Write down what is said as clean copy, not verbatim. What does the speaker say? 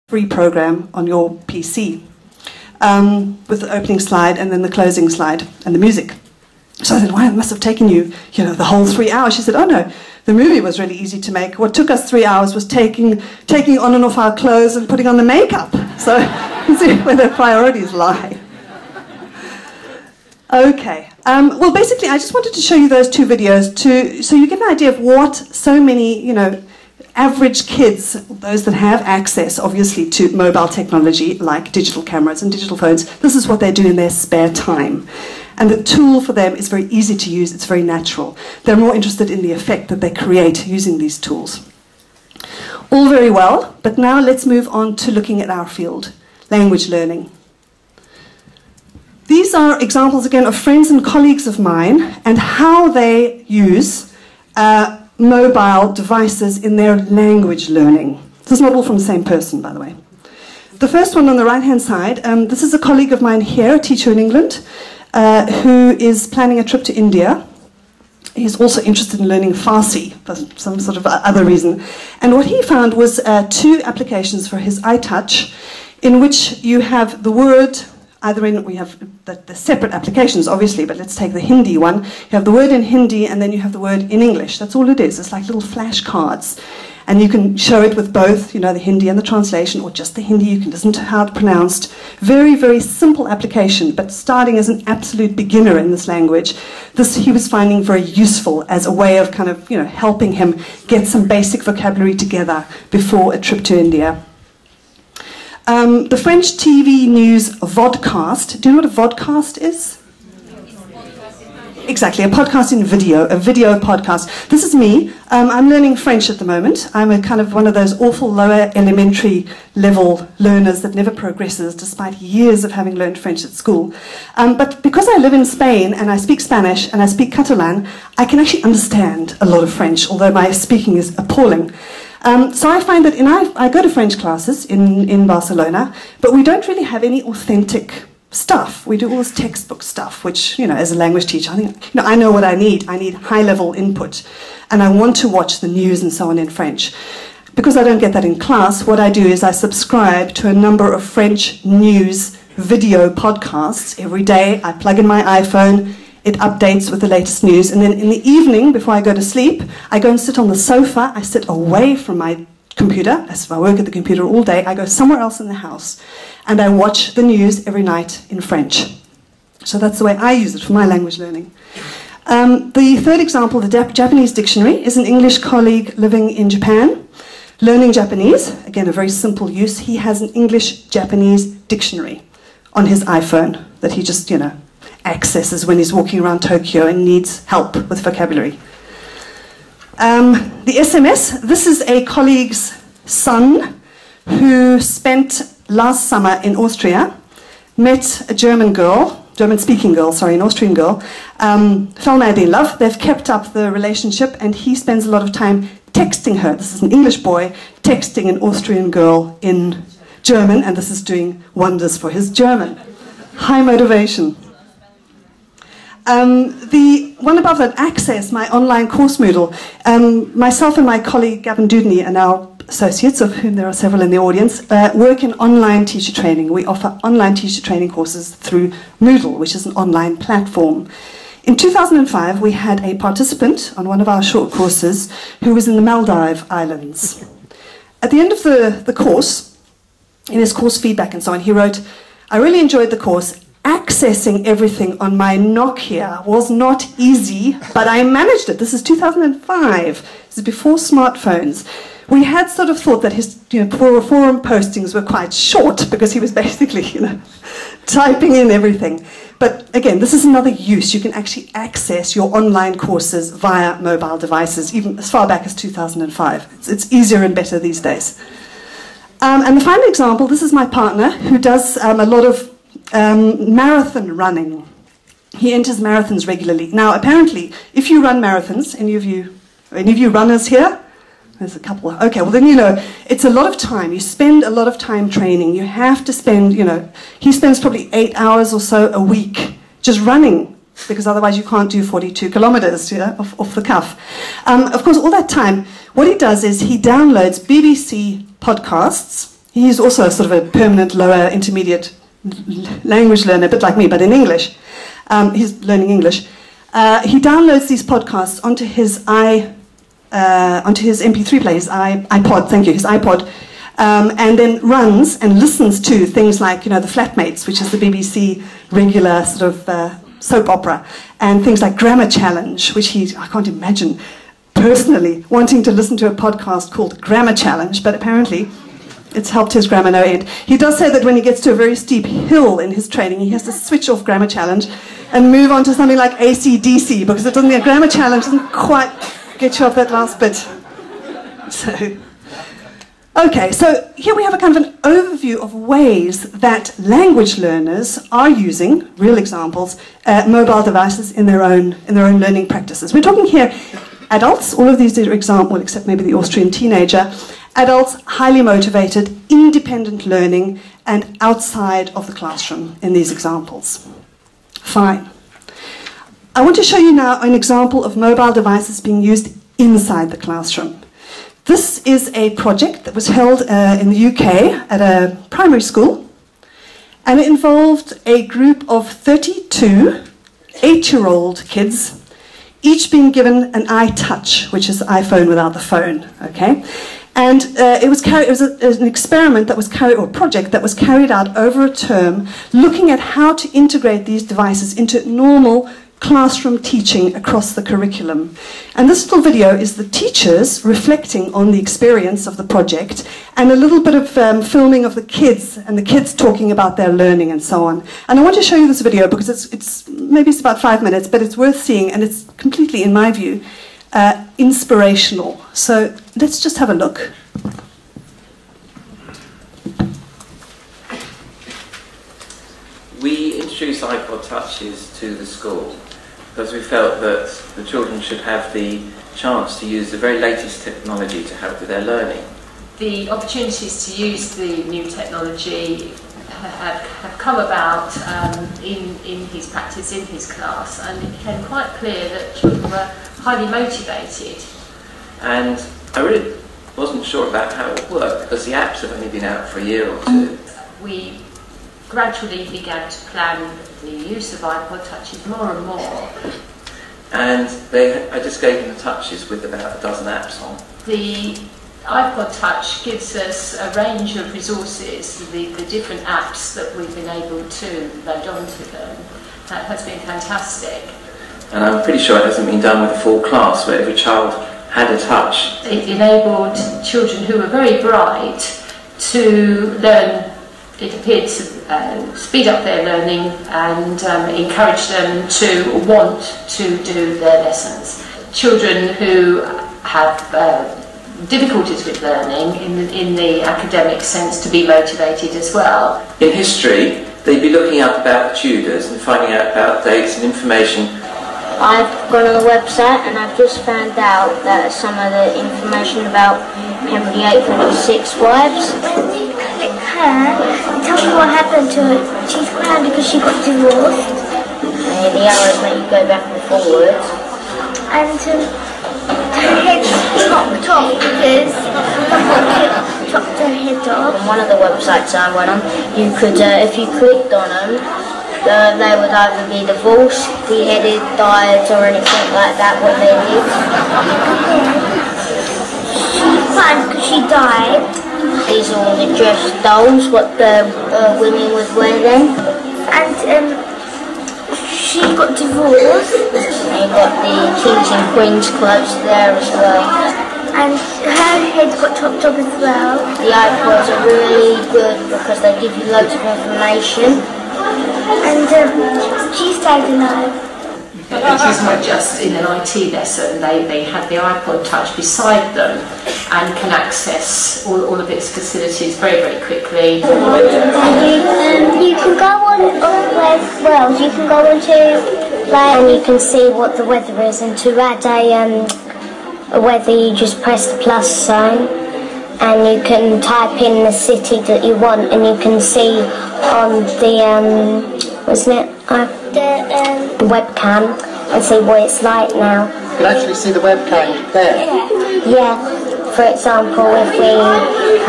free program on your PC with the opening slide and then the closing slide and the music. So I said, well, it must have taken you, the whole 3 hours. She said, oh no, the movie was really easy to make. What took us 3 hours was taking on and off our clothes and putting on the makeup. So you see where the priorities lie. Okay. Well, basically, I just wanted to show you those two videos so you get an idea of what so many, average kids, those that have access, obviously, to mobile technology like digital cameras and digital phones, this is what they do in their spare time. And the tool for them is very easy to use, it's very natural. They're more interested in the effect that they create using these tools. All very well, but now let's move on to looking at our field, language learning. These are examples, again, of friends and colleagues of mine and how they use mobile devices in their language learning. This is not all from the same person, by the way. The first one on the right-hand side, this is a colleague of mine here, a teacher in England, who is planning a trip to India. He's also interested in learning Farsi for some sort of other reason. And what he found was two applications for his iTouch in which you have the word, we have the separate applications, obviously, but let's take the Hindi one. You have the word in Hindi and then you have the word in English. That's all it is. It's like little flashcards. And you can show it with both, the Hindi and the translation, or just the Hindi. You can listen to how it's pronounced. Very, very simple application, but starting as an absolute beginner in this language, this he was finding very useful as a way of kind of, helping him get some basic vocabulary together before a trip to India. The French TV news vodcast. Do you know what a vodcast is? Exactly, a podcast in video, a video podcast. This is me. I'm learning French at the moment. I'm a kind of one of those awful lower elementary level learners that never progresses despite years of having learned French at school. But because I live in Spain and I speak Spanish and I speak Catalan, I can actually understand a lot of French, although my speaking is appalling. So I find that I go to French classes in Barcelona, but we don't really have any authentic stuff. We do all this textbook stuff, which, as a language teacher, I think, I know what I need. I need high-level input, and I want to watch the news and so on in French. Because I don't get that in class, what I do is I subscribe to a number of French news video podcasts. Every day I plug in my iPhone, it updates with the latest news, and then in the evening, before I go to sleep, I go and sit on the sofa. I sit away from my computer. As I work at the computer all day, I go somewhere else in the house and I watch the news every night in French. So that's the way I use it for my language learning. The third example, the Japanese dictionary, is an English colleague living in Japan, learning Japanese. Again, a very simple use. He has an English-Japanese dictionary on his iPhone that he just, accesses when he's walking around Tokyo and needs help with vocabulary. The SMS, this is a colleague's son who spent last summer in Austria, met a German-speaking girl, an Austrian girl, fell madly in love. They've kept up the relationship and he spends a lot of time texting her. This is an English boy texting an Austrian girl in German, and this is doing wonders for his German. High motivation. The one above that, Access, my online course Moodle, myself and my colleague Gavin Dudney are now associates, of whom there are several in the audience, work in online teacher training. We offer online teacher training courses through Moodle, which is an online platform. In 2005, we had a participant on one of our short courses who was in the Maldive Islands. At the end of the course, in his course feedback and so on, he wrote, "I really enjoyed the course. Accessing everything on my Nokia was not easy, but I managed it." This is 2005. This is before smartphones. We had sort of thought that his forum postings were quite short because he was basically, typing in everything. But again, this is another use. You can actually access your online courses via mobile devices, even as far back as 2005. It's easier and better these days. And the final example, this is my partner who does a lot of marathon running. He enters marathons regularly. Now, apparently, if you run marathons, any of you runners here? There's a couple. Okay, well then it's a lot of time. You spend a lot of time training. You have to spend, he spends probably 8 hours or so a week just running, because otherwise you can't do 42 kilometers off the cuff. Of course, all that time, what he does is he downloads BBC podcasts. He's also sort of a permanent lower intermediate language learner, a bit like me, but in English. He's learning English. He downloads these podcasts onto his MP3 player, his iPod, thank you, his iPod, and then runs and listens to things like, the Flatmates, which is the BBC regular sort of soap opera, and things like Grammar Challenge, which I can't imagine personally wanting to listen to a podcast called Grammar Challenge, but apparently it's helped his grammar no end. He does say that when he gets to a very steep hill in his training, he has to switch off Grammar Challenge and move on to something like AC/DC, because it doesn't, Grammar Challenge doesn't quite get you off that last bit. So, okay, so here we have a kind of an overview of ways that language learners are using, real examples, mobile devices in their own learning practices. We're talking here adults, all of these are examples, except maybe the Austrian teenager. Adults, highly motivated, independent learning, and outside of the classroom in these examples. Fine. I want to show you now an example of mobile devices being used inside the classroom. This is a project that was held in the UK at a primary school, and it involved a group of 32 8-year-old kids, each being given an iTouch, which is the iPhone without the phone, okay? And it was an experiment that was or a project that was carried out over a term, looking at how to integrate these devices into normal classroom teaching across the curriculum. And this little video is the teachers reflecting on the experience of the project, and a little bit of filming of the kids, and the kids talking about their learning and so on. And I want to show you this video because it's about 5 minutes, but it's worth seeing, and it's completely, in my view, inspirational. So let's just have a look. We introduced iPod touches to the school because we felt that the children should have the chance to use the very latest technology to help with their learning. The opportunities to use the new technology have come about in his practice, in his class, and it became quite clear that children were highly motivated. And I really wasn't sure about how it would work because the apps have only been out for a year or two. We gradually began to plan the use of iPod touches more and more. And I just gave them the touches with about a dozen apps on. The iPod Touch gives us a range of resources, the different apps that we've been able to load onto them. That has been fantastic. And I'm pretty sure it hasn't been done with a full class where every child had a touch. It enabled children who were very bright to learn. It appeared to speed up their learning and encourage them to want to do their lessons. Children who have difficulties with learning in the academic sense to be motivated as well. In history, they'd be looking up about the Tudors and finding out about dates and information. I've gone on the website and I've just found out that some of the information about Henry VIII and his 6 wives. When you click her, it tells you what happened to her. She's crying because she got divorced. And the arrows make you go back and forwards. And her head's chopped off because someone chopped her head off. On one of the websites I went on, you could, if you clicked on them, they would either be divorced, beheaded, died, or anything like that when they lived. She's crying because she died. These are all the dress dolls, what the women would wear then. And she got divorced. And you got the kings and queens clothes there as well. And her head got chopped off as well. The iPods are really good because they give you loads of information. And she stayed alive. But it isn't just in an IT lesson, they have the iPod Touch beside them and can access all of its facilities very, very quickly. You can go on Wales, you can go onto And you can see what the weather is, and to add a weather you just press the plus sign and you can type in the city that you want and you can see on the webcam and see what it's like now. You can actually see the webcam there? Yeah, for example, if we